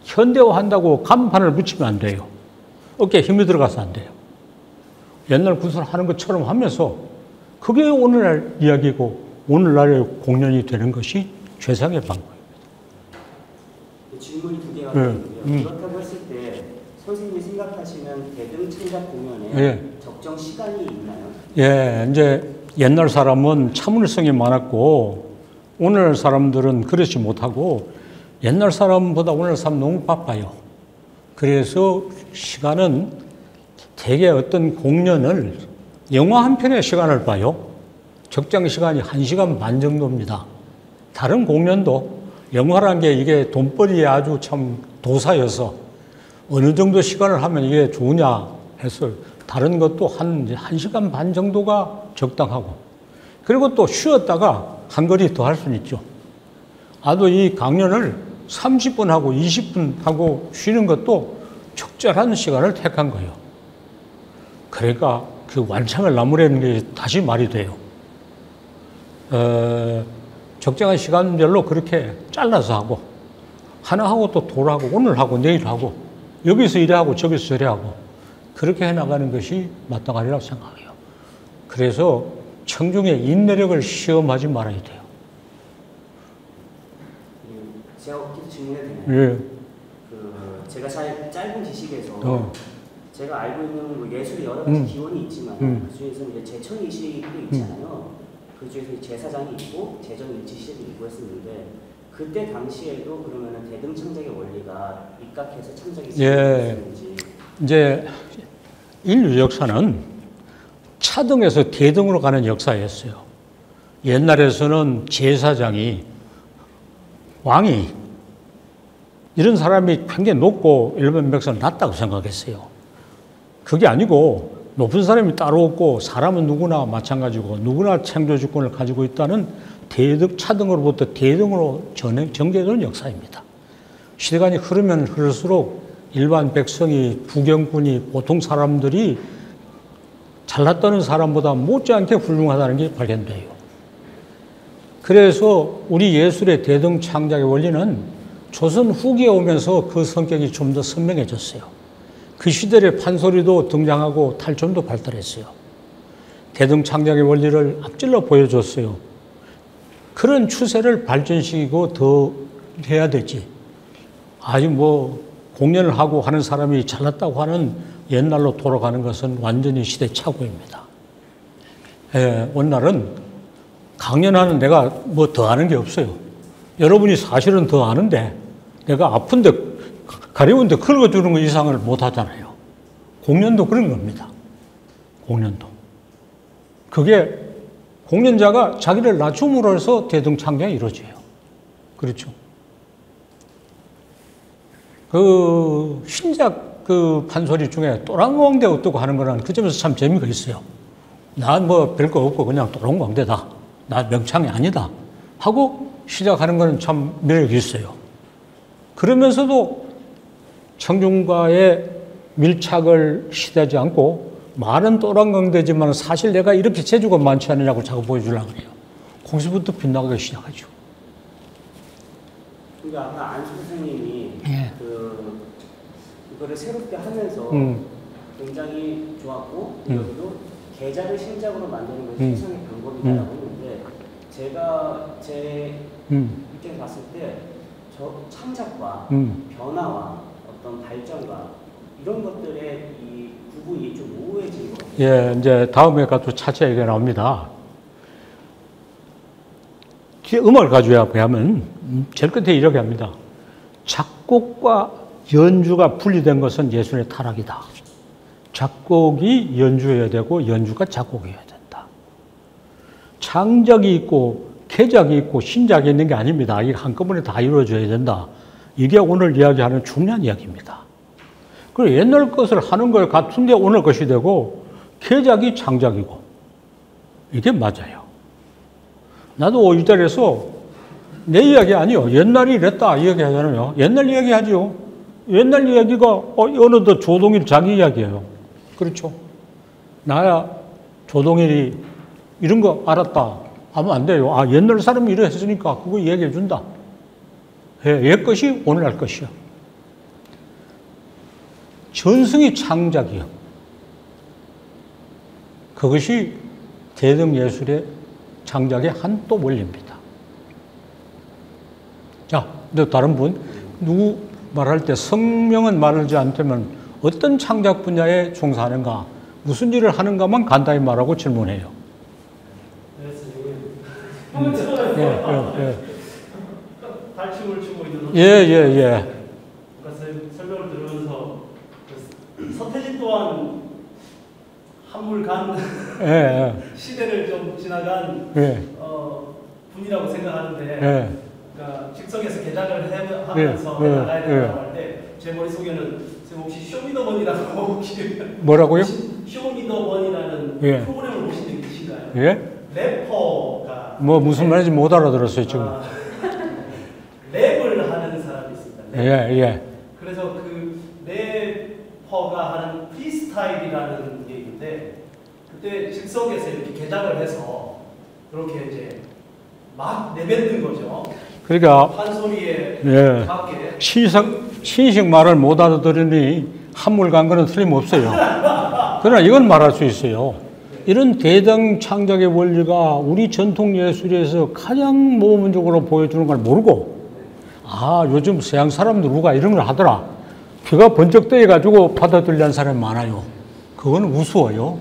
현대화한다고 간판을 붙이면 안 돼요. 어깨에 힘이 들어가서 안 돼요. 옛날 굿을 하는 것처럼 하면서 그게 오늘날 이야기고 오늘날의 공연이 되는 것이 최상의 방법입니다. 질문이 두 개가 있는데요. 그렇다고 했을 때 선생님이 생각하시는 대등창작 공연에 적정 시간이 있나요? 예, 이제 옛날 사람은 참을성이 많았고 오늘날 사람들은 그렇지 못하고 옛날 사람보다 오늘날 사람 너무 바빠요. 그래서 시간은 대개 어떤 공연을 영화 한 편의 시간을 봐요. 적정 시간이 1시간 반 정도입니다. 다른 공연도 영화라는 게 이게 돈벌이에 아주 참 도사여서 어느 정도 시간을 하면 이게 좋으냐 해서 다른 것도 이제 1시간 반 정도가 적당하고, 그리고 또 쉬었다가 한 거리 더 할 수는 있죠. 아도 이 강연을 30분 하고 20분 하고 쉬는 것도 적절한 시간을 택한 거예요. 그러니까 그 완창을 나무라는 게 다시 말이 돼요. 적정한 시간별로 그렇게 잘라서 하고, 하나 하고 또 돌아하고, 오늘 하고 내일 하고, 여기서 이래 하고 저기서 저래 하고, 그렇게 해나가는 것이 마땅하리라고 생각해요. 그래서 청중의 인내력을 시험하지 말아야 돼요. 제가 계속 질문해도 되나요? 예. 제가 짧은 지식에서 제가 알고 있는 뭐 예술의 여러 가지 기원이 있지만 그 중에서 이제 제천이식도 있잖아요. 그 중에서 제사장이 있고 제정일치 시대도 있고 했었는데, 그때 당시에도 그러면은 대등창작의 원리가 입각해서 창작이 시작됐는지. 이제 인류 역사는 차등에서 대등으로 가는 역사였어요. 옛날에서는 제사장이, 왕이, 이런 사람이 굉장히 높고 일반 백성은 낮다고 생각했어요. 그게 아니고 높은 사람이 따로 없고 사람은 누구나 마찬가지고 누구나 창조주권을 가지고 있다는 대등, 차등으로부터 대등으로 전개되는 역사입니다. 시간이 흐르면 흐를수록 일반 백성이, 부경꾼이, 보통 사람들이 잘났다는 사람보다 못지않게 훌륭하다는 게 발견돼요. 그래서 우리 예술의 대등 창작의 원리는 조선 후기에 오면서 그 성격이 좀 더 선명해졌어요. 그 시대의 판소리도 등장하고 탈점도 발달했어요. 대등 창작의 원리를 앞질러 보여줬어요. 그런 추세를 발전시키고 더 해야 되지. 아주 뭐 공연을 하고 하는 사람이 잘났다고 하는 옛날로 돌아가는 것은 완전히 시대착오입니다. 오늘날은 강연하는 내가 뭐 더 아는 게 없어요. 여러분이 사실은 더 아는데 내가 아픈데 가려운데 긁어주는 것 이상을 못 하잖아요. 공연도 그런 겁니다. 공연도. 그게 공연자가 자기를 낮춤으로 해서 대등창작이 이루어져요. 그렇죠. 그 신작 그 판소리 중에 또랑왕대 어떠고 하는 거는 그 점에서 참 재미가 있어요. 난 뭐 별거 없고 그냥 또랑왕대다. 나 명창이 아니다. 하고 시작하는 거는 참 매력이 있어요. 그러면서도 청중과의 밀착을 시대하지 않고 말은 또랑강대지만 사실 내가 이렇게 재주가 많지 않느냐고 자꾸 보여주려고 그래요. 거기서부터 빗나가기 시작하죠. 그러니까 아까 안수 선생님이 이거를 새롭게 하면서 굉장히 좋았고, 여기도 계자를 신작으로 만드는 것이 최선의 방법이라고 했는데, 제가 제 입장에서 봤을 때 저 창작과 변화와 어떤 발전과 이런 것들의 이 구분이 좀 모호해진 것 같아요. 예, 이제 다음에 가서 차차 얘기가 나옵니다. 뒤에 음악을 가져야 하면 제일 끝에 이렇게 합니다. 작곡과 연주가 분리된 것은 예술의 타락이다. 작곡이 연주해야 되고 연주가 작곡해야 된다. 창작이 있고 개작이 있고 신작이 있는 게 아닙니다. 이게 한꺼번에 다 이루어져야 된다. 이게 오늘 이야기하는 중요한 이야기입니다. 그리고 옛날 것을 하는 걸 같은데 오늘 것이 되고 개작이 창작이고 이게 맞아요. 나도 이 자리에서 내 이야기 아니요. 옛날이 이랬다 이야기 하잖아요. 옛날 이야기 하죠. 옛날 이야기가 어느덧 조동일 자기 이야기예요. 그렇죠. 나야 조동일이 이런 거 알았다 하면 안 돼요. 아, 옛날 사람이 이래 했으니까 그거 얘기해 준다. 옛 것이 오늘날 것이야. 전승이 창작이요. 그것이 대등예술의 창작의 한 또 원리입니다. 자, 또 다른 분, 누구 말할 때 성명은 말하지 않다면 어떤 창작 분야에 종사하는가, 무슨 일을 하는가만 간단히 말하고 질문해요. 달춤을 추고 있는 설명을 들으면서 서태지 또한 한물간 시대를 좀 지나간 분이라고 생각하는데, 그러니까 즉석에서 개작을 하면서 나가야 된다고 할 때 제 머릿속에는 혹시 쇼미더머니라고 혹시 뭐라고요? 위더원이라는 예. 프로그램을 보신 적 계신가요? 예? 래퍼가 뭐 무슨 말인지 못 알아들었어요 지금. 랩을 하는 사람이 있습니다. 랩. 예, 예. 그래서 그 래퍼가 하는 프리스타일이라는 게 있는데 그때 즉석에서 이렇게 개장을 해서 그렇게 이제 막 내뱉는 거죠. 그러니까 판소리에 예. 맞게. 신식 말을 못 알아들으니 한물 간 거는 틀림없어요. 그러나 이건 말할 수 있어요. 이런 대등 창작의 원리가 우리 전통 예술에서 가장 모범적으로 보여주는 걸 모르고, 아, 요즘 서양 사람들 누가 이런 걸 하더라. 귀가 번쩍 뜨여가지고 받아들이는 사람이 많아요. 그건 우스워요.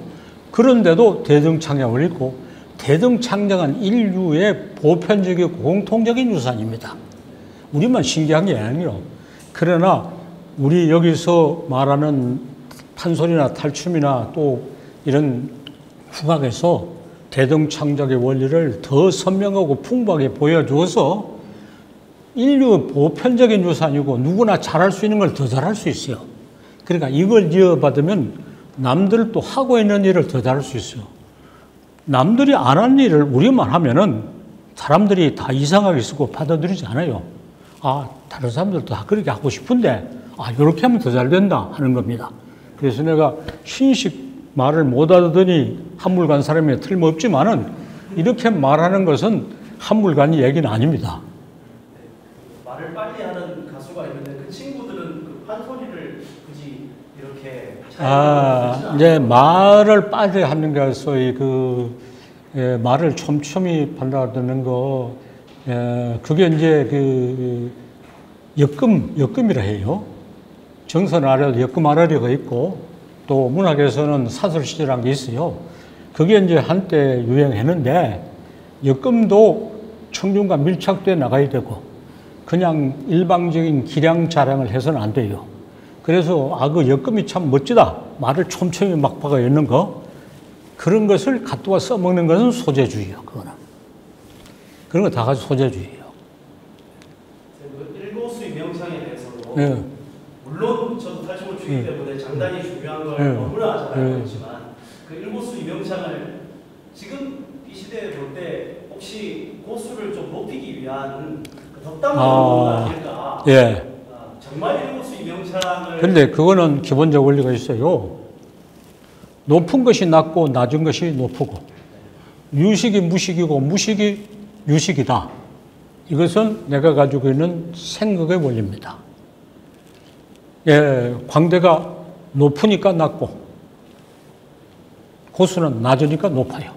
그런데도 대등 창작을 읽고, 대등 창작은 인류의 보편적이고 공통적인 유산입니다. 우리만 신기한 게 아니에요. 그러나 우리 여기서 말하는 판소리나 탈춤이나 또 이런 국악에서 대등 창작의 원리를 더 선명하고 풍부하게 보여줘서 인류 보편적인 유산이고 누구나 잘할 수 있는 걸 더 잘할 수 있어요. 그러니까 이걸 이어받으면 남들도 하고 있는 일을 더 잘할 수 있어요. 남들이 안 하는 일을 우리만 하면은 사람들이 다 이상하게 쓰고 받아들이지 않아요. 아, 다른 사람들도 다 그렇게 하고 싶은데, 아, 이렇게 하면 더 잘 된다 하는 겁니다. 그래서 내가 신식 말을 못 알아듣니 한물 간 사람이 틀림없지만은 이렇게 말하는 것은 한물 간 얘기는 아닙니다. 말을 빨리 하는 가수가 있는데 그 친구들은 그 판소리를 굳이 이렇게 이제 말을 빨리 하는 게 소위 말을 촘촘히 받아듣는 거, 그게 이제 역금이라 해요. 정선 아래도 역금 아래가 있고 또 문학에서는 사설시제라는 게 있어요. 그게 이제 한때 유행했는데 역금도 청중과 밀착돼 나가야 되고 그냥 일방적인 기량 자랑을 해서는 안 돼요. 그래서 그 역금이 참 멋지다. 말을 촘촘히 막 박아 엮는 거. 그런 것을 갖다가 써먹는 것은 소재주의예요. 그거는. 그런 거 다 가지고 소재주의예요. 일고수의 명창에 대해서도 예. 물론 저도 탈춤을 추기 때문에 장단이 중요한 걸 너무나 잘 알고 있지만 그 일고수의 명창을 지금 이 시대에 볼 때 혹시 고수를 좀 높이기 위한 덕담은 아닐까? 예. 정말 일고수의 명창을. 근데 그거는 기본적 원리가 있어요. 높은 것이 낮고 낮은 것이 높고 유식이 무식이고 무식이 유식이다. 이것은 내가 가지고 있는 생각의 원리입니다. 예, 광대가 높으니까 낮고 고수는 낮으니까 높아요.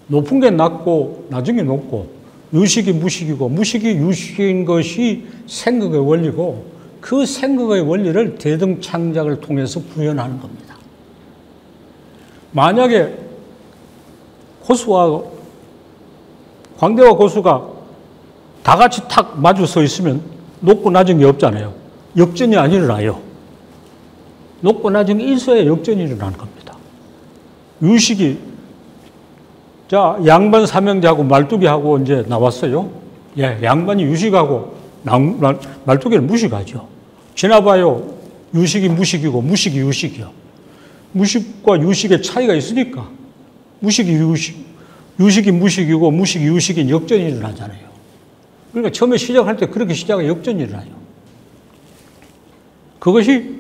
높은 게 낮고 낮은 게 높고 유식이 무식이고 무식이 유식인 것이 생각의 원리고 그 생각의 원리를 대등 창작을 통해서 구현하는 겁니다. 만약에 고수와 광대와 고수가 다 같이 탁 마주 서 있으면 높고 낮은 게 없잖아요. 역전이 안 일어나요. 높고 낮은 게 있어야 역전이 일어나는 겁니다. 유식이, 자, 양반 삼형제하고 말뚝이하고 이제 나왔어요. 예, 양반이 유식하고 말뚝이는 무식하죠. 지나봐요. 유식이 무식이고 무식이 유식이요. 무식과 유식의 차이가 있으니까 무식이 무식이고 무식이 유식인 역전이 일어나잖아요. 그러니까 처음에 시작할 때 그렇게 시작해 역전이 일어나요. 그것이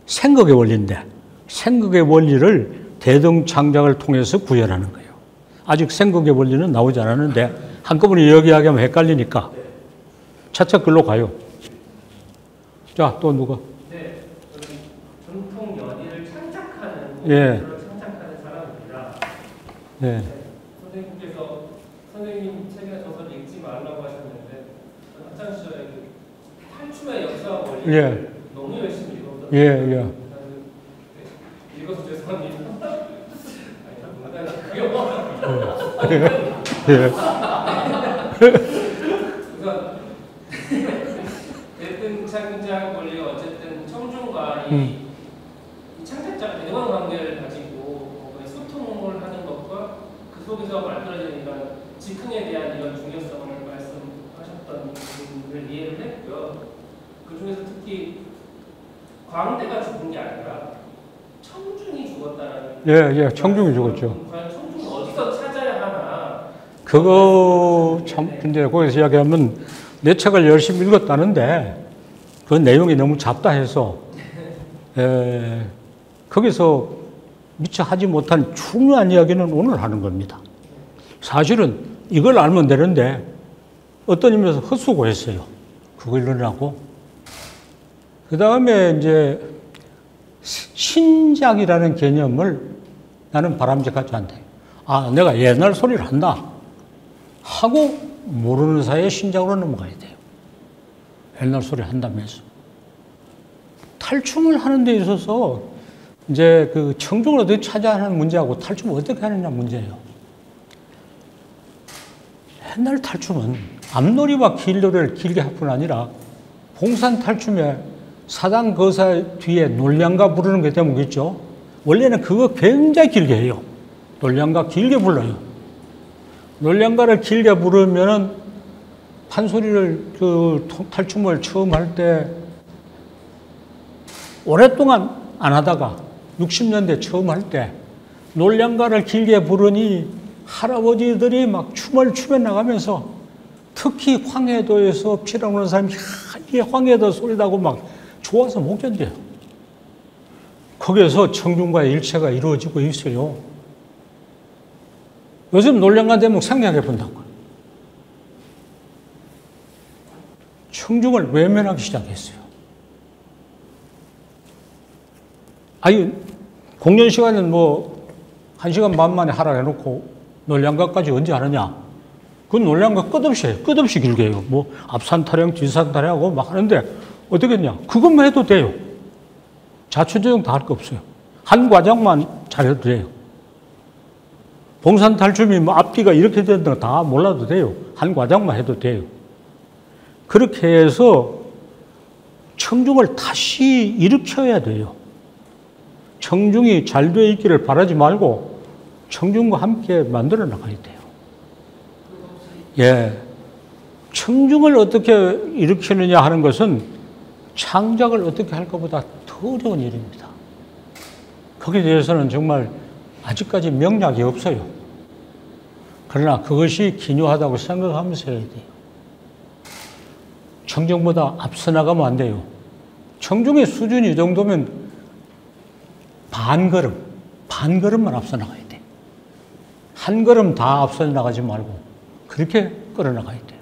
생각의 원리인데 생각의 원리를 대등 창작을 통해서 구현하는 거예요. 아직 생각의 원리는 나오지 않았는데 한꺼번에 이야기하면 헷갈리니까 차차 글로 가요. 자, 또 누가? 네, 전통 연희를 창작하는 창작하는 사람입니다. 네. 선생님께서 선생님 책이나 저서를 읽지 말라고 하셨는데 학창 시절에 탈춤의 역사와 원리를 너무 열심히 읽었거든요. 읽어서 죄송합니다. 우선 대등 창작 원리가 어쨌든 청중과 이 창작자가 대등한 관계를 가지고 소통을 하는 것과 그 속에서 만들어지는 이런 즉흥에 대한 이런 중요성을 말씀하셨던 부분을 이해를 했고요. 그 중에서 특히 광대가 죽은 게 아니라 청중이 죽었다라는. 예, 청중이 죽었죠. 과연 청중은 어디서 찾아야 하나? 그거 참, 근데 거기서 이야기하면 내 책을 열심히 읽었다는데 그 내용이 너무 잡다해서 거기서 미처 하지 못한 중요한 이야기는 오늘 하는 겁니다. 사실은 이걸 알면 되는데 어떤 의미에서 헛수고했어요. 그걸 읽으려고. 그 다음에 이제 신작이라는 개념을 나는 바람직하지 않다. 아, 내가 옛날 소리를 한다 하고 모르는 사이에 신작으로 넘어가야 돼요. 옛날 소리 한다면서. 탈춤을 하는 데 있어서 이제 그 청중을 어떻게 찾아야 하는 문제하고 탈춤을 어떻게 하느냐 문제예요. 옛날 탈춤은 앞놀이와 길놀이를 길게 할 뿐 아니라 봉산 탈춤에 사당 거사 뒤에 놀량가 부르는 게 대목이죠. 원래는 그거 굉장히 길게 해요. 놀량가 길게 불러요. 놀량가를 길게 부르면은 판소리를 그 탈춤을 처음 할 때 오랫동안 안 하다가 60년대 처음 할 때 놀량가를 길게 부르니 할아버지들이 막 춤을 추며 나가면서 특히 황해도에서 피라오는 사람이 이 황해도 소리 나고 막 좋아서 못 견뎌요. 거기에서 청중과의 일체가 이루어지고 있어요. 요즘 놀량가 대목 생략해 본다고. 청중을 외면하기 시작했어요. 아니, 공연 시간은 뭐 1시간 반 만에 하라 해놓고 놀량가까지 언제 하느냐? 그 놀량가 끝없이 해요. 끝없이 길게 해요. 뭐 앞산 타령, 뒷산 타령하고 막 하는데 어떻게 했냐? 그것만 해도 돼요. 자초조정 다 할 거 없어요. 한 과정만 잘해도 돼요. 봉산 탈춤이 뭐 앞뒤가 이렇게 되는 거 다 몰라도 돼요. 한 과정만 해도 돼요. 그렇게 해서 청중을 다시 일으켜야 돼요. 청중이 잘 되어 있기를 바라지 말고 청중과 함께 만들어 나가야 돼요. 예. 청중을 어떻게 일으키느냐 하는 것은 창작을 어떻게 할 것보다 더 어려운 일입니다. 거기에 대해서는 정말 아직까지 명약이 없어요. 그러나 그것이 기묘하다고 생각하면서 해야 돼요. 청중보다 앞서 나가면 안 돼요. 청중의 수준이 이 정도면 반걸음만 앞서 나가야 돼. 한 걸음 다 앞서 나가지 말고 그렇게 끌어나가야 돼요.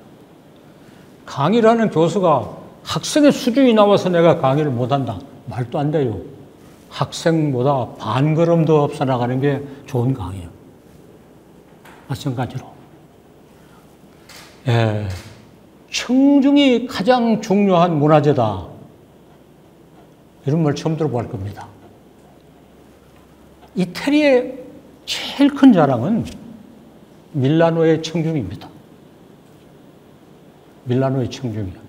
강의를 하는 교수가 학생의 수준이 나와서 내가 강의를 못한다. 말도 안 돼요. 학생보다 반걸음 더 앞서 나가는 게 좋은 강의예요. 마찬가지로. 예. 청중이 가장 중요한 문화재다. 이런 말 처음 들어볼 겁니다. 이태리의 제일 큰 자랑은 밀라노의 청중입니다. 밀라노의 청중이요.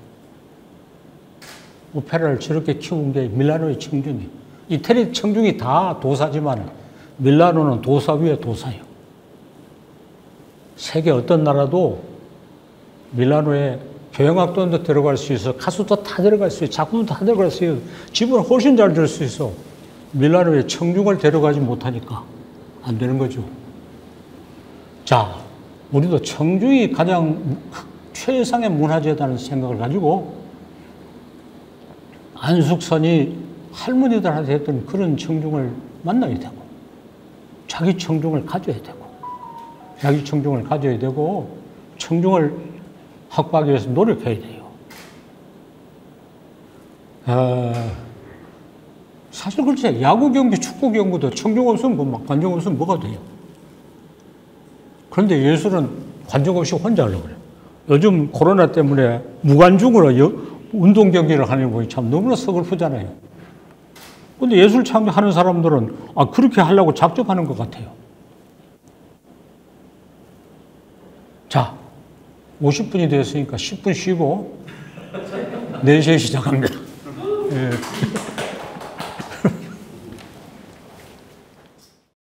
오페라를 저렇게 키운 게 밀라노의 청중이에요. 이태리 청중이 다 도사지만 밀라노는 도사 위에 도사예요. 세계 어떤 나라도 밀라노에 교향악단도 들어갈 수 있어, 가수도 다 들어갈 수 있어, 작품도 다 들어갈 수 있어, 집은 훨씬 잘 될 수 있어. 밀라노에 청중을 데려가지 못하니까 안 되는 거죠. 자, 우리도 청중이 가장 최상의 문화재다는 생각을 가지고 안숙선이 할머니들한테 했던 그런 청중을 만나야 되고 자기 청중을 가져야 되고 청중을 확보하기 위해서 노력해야 돼요. 사실 그렇지. 야구 경기, 축구 경기도 청중 없으면 관중 없으면 뭐가 돼요? 그런데 예술은 관중 없이 혼자 하려고 그래요. 요즘 코로나 때문에 무관중으로 운동 경기를 하는 거 보니 참 너무나 서글프잖아요. 근데 예술 창작하는 사람들은 그렇게 하려고 작정하는 것 같아요. 자, 50분이 됐으니까 10분 쉬고 4시에 시작합니다. 예.